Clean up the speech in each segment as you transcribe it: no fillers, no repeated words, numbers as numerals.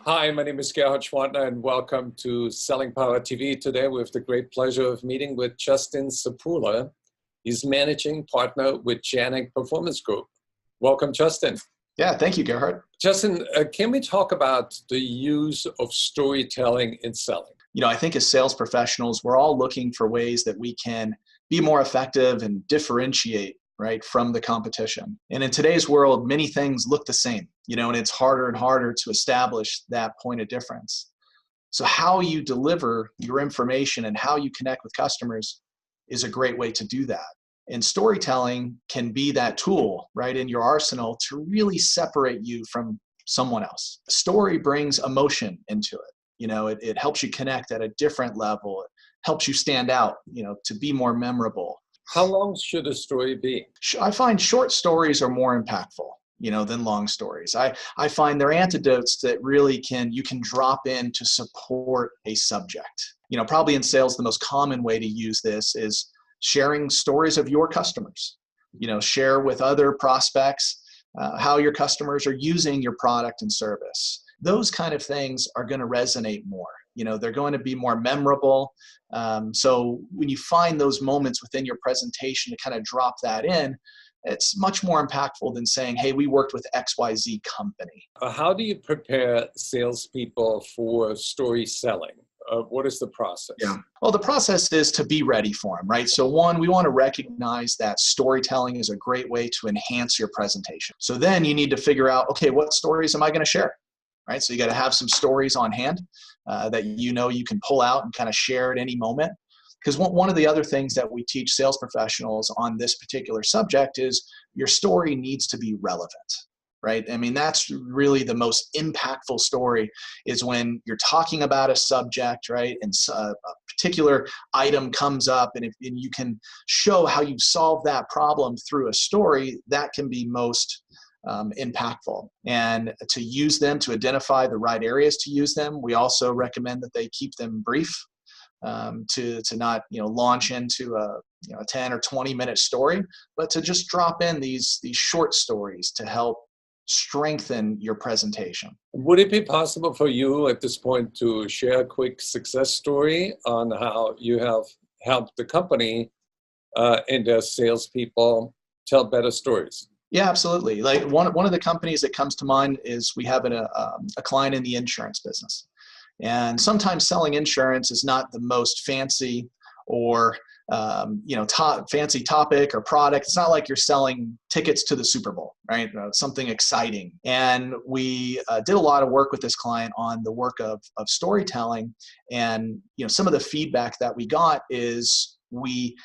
Hi, my name is Gerhard Schwantner, and welcome to Selling Power TV. Today we have the great pleasure of meeting with Justin Sapula. He's managing partner with Janik Performance Group. Welcome, Justin. Yeah, thank you, Gerhard. Justin, can we talk about the use of storytelling in selling? I think as sales professionals, we're all looking for ways that we can be more effective and differentiate, right, from the competition. And in today's world, many things look the same, and it's harder and harder to establish that point of difference. So how you deliver your information and how you connect with customers is a great way to do that. And storytelling can be that tool, right, in your arsenal to really separate you from someone else. Story brings emotion into it. It helps you connect at a different level. It helps you stand out, to be more memorable. How long should a story be? I find short stories are more impactful, than long stories. I find they're antidotes that really you can drop in to support a subject. Probably in sales, the most common way to use this is sharing stories of your customers. Share with other prospects how your customers are using your product and service. Those kind of things are going to resonate more. They're going to be more memorable. So when you find those moments within your presentation to kind of drop that in, it's much more impactful than saying, hey, we worked with XYZ company. How do you prepare salespeople for story selling? What is the process? Yeah. Well, the process is to be ready for them, right? So one, we want to recognize that storytelling is a great way to enhance your presentation. So then you need to figure out, okay, what stories am I going to share? Right? So you got to have some stories on hand that you can pull out and kind of share at any moment. Because one of the other things that we teach sales professionals on this particular subject is your story needs to be relevant, right? I mean, that's really the most impactful story is when you're talking about a subject, right? And a particular item comes up and you can show how you've solved that problem through a story, that can be most impactful. And to use them, to identify the right areas to use them, we also recommend that they keep them brief, to not launch into a 10 or 20-minute story, but to just drop in these short stories to help strengthen your presentation. Would it be possible for you at this point to share a quick success story on how you have helped the company and their salespeople tell better stories? Yeah, absolutely. Like one of the companies that comes to mind is we have a client in the insurance business. And sometimes selling insurance is not the most fancy or fancy topic or product. It's not like you're selling tickets to the Super Bowl, right? Something exciting. And we did a lot of work with this client on the work of storytelling. And some of the feedback that we got is we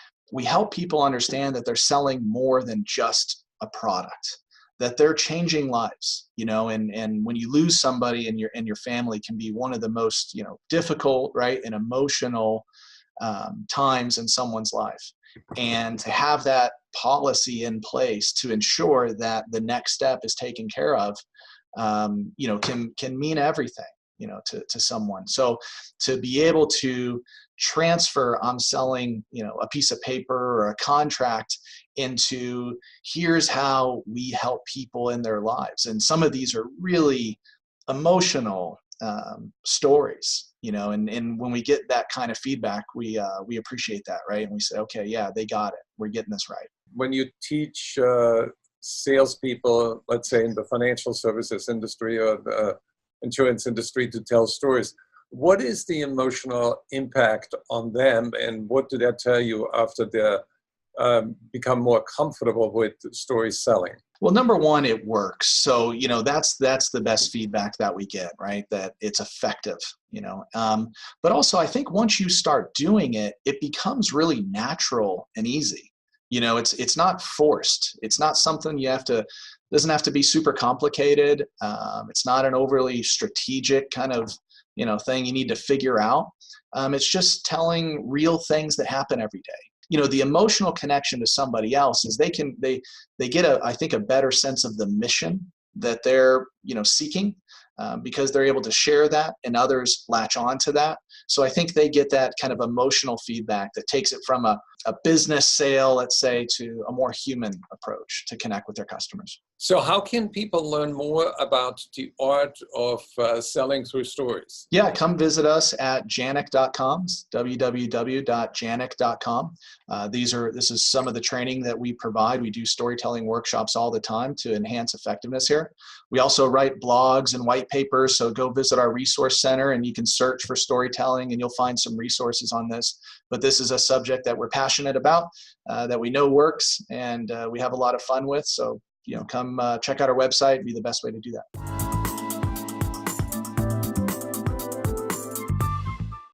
help people understand that they're selling more than just a product, that they're changing lives, and when you lose somebody in your family can be one of the most, difficult, right, and emotional times in someone's life. And to have that policy in place to ensure that the next step is taken care of, can mean everything, to someone. So to be able to transfer, I'm selling, a piece of paper or a contract into here's how we help people in their lives. And some of these are really emotional stories, and when we get that kind of feedback, we appreciate that, right? And we say, okay, yeah, they got it. We're getting this right. When you teach salespeople, let's say in the financial services industry or the insurance industry, to tell stories, what is the emotional impact on them, and what do they tell you after they're become more comfortable with story selling? Well, number one, it works. So, that's the best feedback that we get, right? That it's effective, but also I think once you start doing it, it becomes really natural and easy. It's not forced. It's not something doesn't have to be super complicated. It's not an overly strategic kind of, thing you need to figure out. It's just telling real things that happen every day. The emotional connection to somebody else is they get I think a better sense of the mission that they're, seeking, because they're able to share that and others latch on to that. So I think they get that kind of emotional feedback that takes it from a a business sale, let's say, to a more human approach to connect with their customers. So how can people learn more about the art of selling through stories? Yeah, come visit us at janik.com, www.janik.com. This is some of the training that we provide. We do storytelling workshops all the time to enhance effectiveness here. We also write blogs and white papers, so go visit our resource center and you can search for storytelling and you'll find some resources on this. But this is a subject that we're passionate about, that we know works, and we have a lot of fun with. So come check out our website. It'd be the best way to do that.